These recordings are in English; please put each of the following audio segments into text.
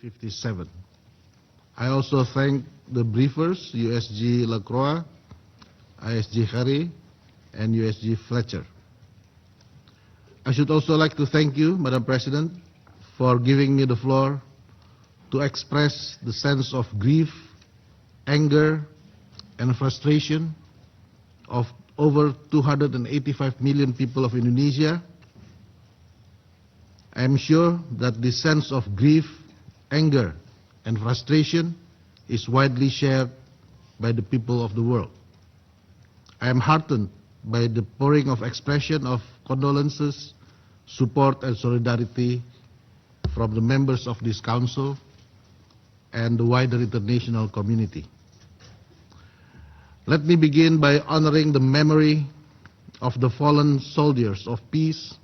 57. I also thank the briefers, USG Lacroix, ISG Harry, and USG Fletcher. I should also like to thank you, Madam President, for giving me the floor to express the sense of grief, anger, and frustration of over 285 million people of Indonesia. I am sure that this sense of grief, anger, and frustration is widely shared by the people of the world. I am heartened by the pouring of expression of condolences, support, and solidarity from the members of this Council and the wider international community. Let me begin by honoring the memory of the fallen soldiers of peace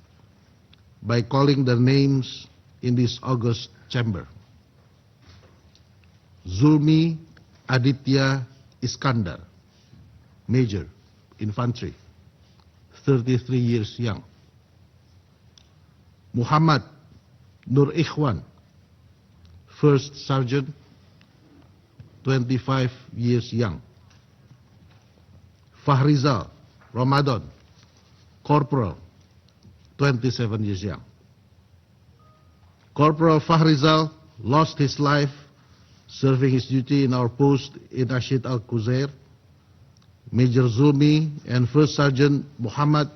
by calling their names in this august chamber. Zulmi Aditya Iskandar, Major, Infantry, 33 years young. Muhammad Nur Ikhwan, First Sergeant, 25 years young. Fahrizal Ramadan, Corporal, 27 years young. Corporal Fahrizal lost his life serving his duty in our post in Ashid Al-Quzair. Major Zulmi and First Sergeant Muhammad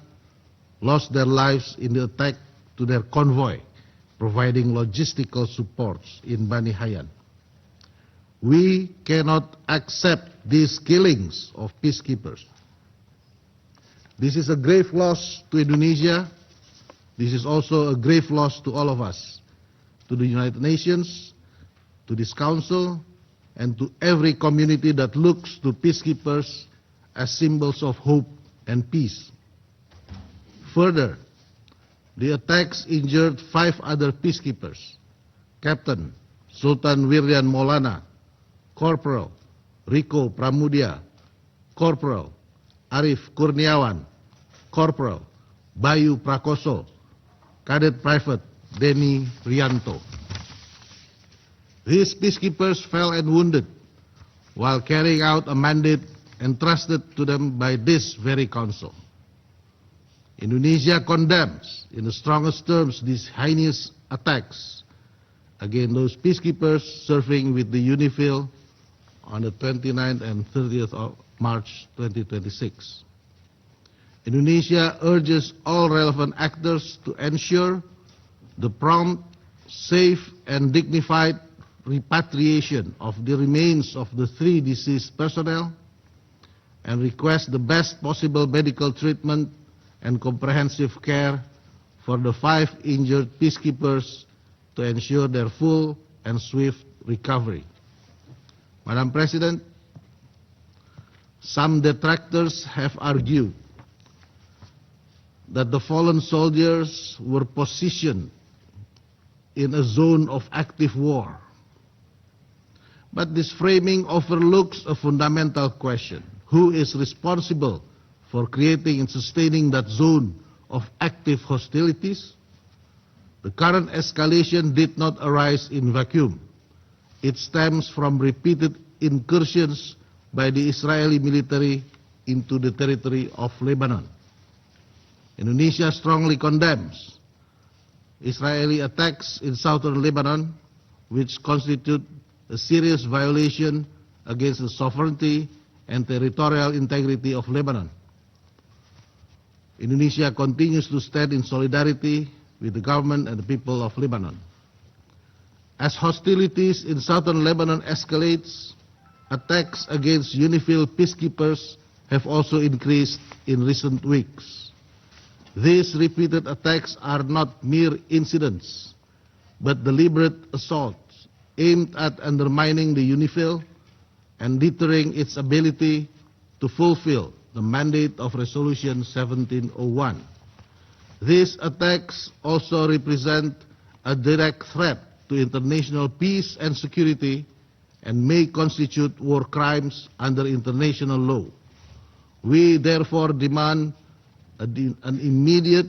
lost their lives in the attack to their convoy, providing logistical supports in Bani Hayan. We cannot accept these killings of peacekeepers. This is a grave loss to Indonesia. This is also a grave loss to all of us, to the United Nations, to this Council, and to every community that looks to peacekeepers as symbols of hope and peace. Further, the attacks injured 5 other peacekeepers: Captain Sultan Wiryan Maulana, Corporal Riko Pramudia, Corporal Arif Kurniawan, Corporal Bayu Prakoso, Cadet Private Denny Rianto. These peacekeepers fell and wounded while carrying out a mandate entrusted to them by this very Council. Indonesia condemns in the strongest terms these heinous attacks against those peacekeepers serving with the UNIFIL on the 29th and 30th of March 2026. Indonesia urges all relevant actors to ensure the prompt, safe, and dignified repatriation of the remains of the 3 deceased personnel and request the best possible medical treatment and comprehensive care for the 5 injured peacekeepers to ensure their full and swift recovery. Madam President, some detractors have argued that the fallen soldiers were positioned in a zone of active war. But this framing overlooks a fundamental question: who is responsible for creating and sustaining that zone of active hostilities? The current escalation did not arise in vacuum. It stems from repeated incursions by the Israeli military into the territory of Lebanon. Indonesia strongly condemns Israeli attacks in southern Lebanon, which constitute a serious violation against the sovereignty and territorial integrity of Lebanon. Indonesia continues to stand in solidarity with the government and the people of Lebanon. As hostilities in southern Lebanon escalates, attacks against UNIFIL peacekeepers have also increased in recent weeks. These repeated attacks are not mere incidents, but deliberate assaults aimed at undermining the UNIFIL and deterring its ability to fulfill the mandate of Resolution 1701. These attacks also represent a direct threat to international peace and security and may constitute war crimes under international law. We therefore demand an immediate,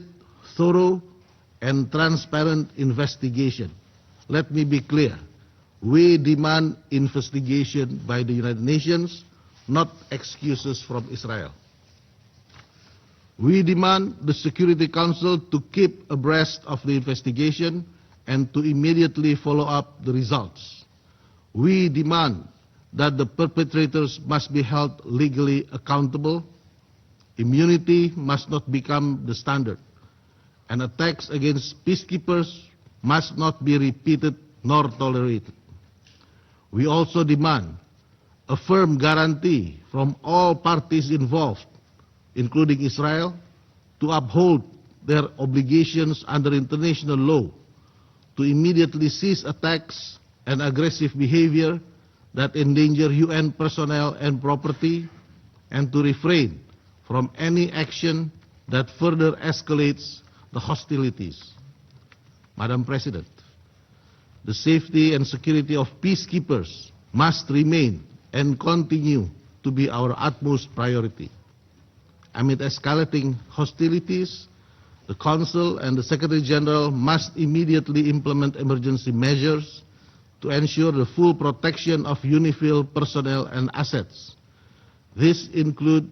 thorough, and transparent investigation. Let me be clear. We demand investigation by the United Nations, not excuses from Israel. We demand the Security Council to keep abreast of the investigation and to immediately follow up the results. We demand that the perpetrators must be held legally accountable. Immunity must not become the standard, and attacks against peacekeepers must not be repeated nor tolerated. We also demand a firm guarantee from all parties involved, including Israel, to uphold their obligations under international law, to immediately cease attacks and aggressive behavior that endanger UN personnel and property, and to refrain from any action that further escalates the hostilities. Madam President, the safety and security of peacekeepers must remain and continue to be our utmost priority. Amid escalating hostilities, the Council and the Secretary General must immediately implement emergency measures to ensure the full protection of UNIFIL personnel and assets. This includes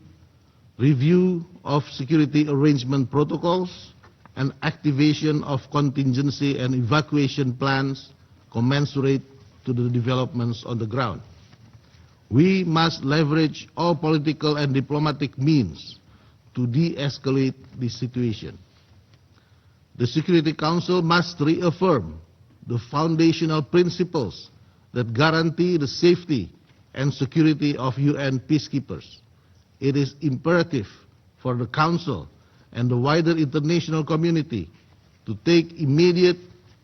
review of security arrangement protocols and activation of contingency and evacuation plans commensurate to the developments on the ground. We must leverage all political and diplomatic means to de-escalate the situation. The Security Council must reaffirm the foundational principles that guarantee the safety and security of UN peacekeepers. It is imperative for the Council and the wider international community to take immediate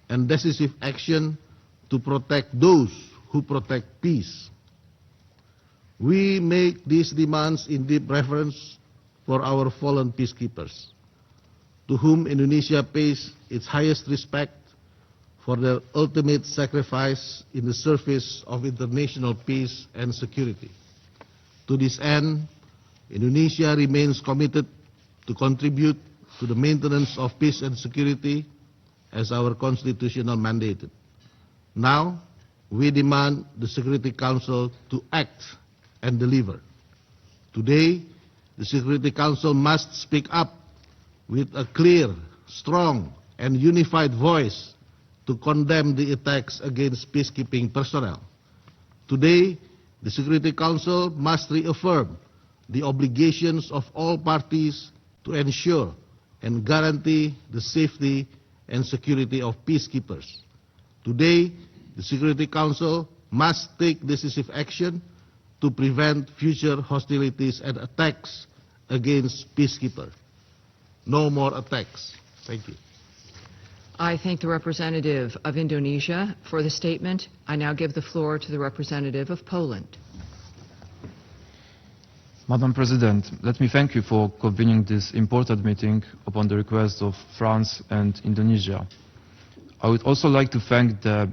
and decisive action to protect those who protect peace. We make these demands in deep reverence for our fallen peacekeepers, to whom Indonesia pays its highest respect for their ultimate sacrifice in the service of international peace and security. To this end, Indonesia remains committed to contribute to the maintenance of peace and security as our constitutional mandate. Now, we demand the Security Council to act and deliver. Today, the Security Council must speak up with a clear, strong, and unified voice to condemn the attacks against peacekeeping personnel. Today, the Security Council must reaffirm the obligations of all parties to ensure and guarantee the safety and security of peacekeepers. Today, the Security Council must take decisive action to prevent future hostilities and attacks against peacekeepers. No more attacks. Thank you. I thank the representative of Indonesia for the statement. I now give the floor to the representative of Poland. Madam President, let me thank you for convening this important meeting upon the request of France and Indonesia. I would also like to thank the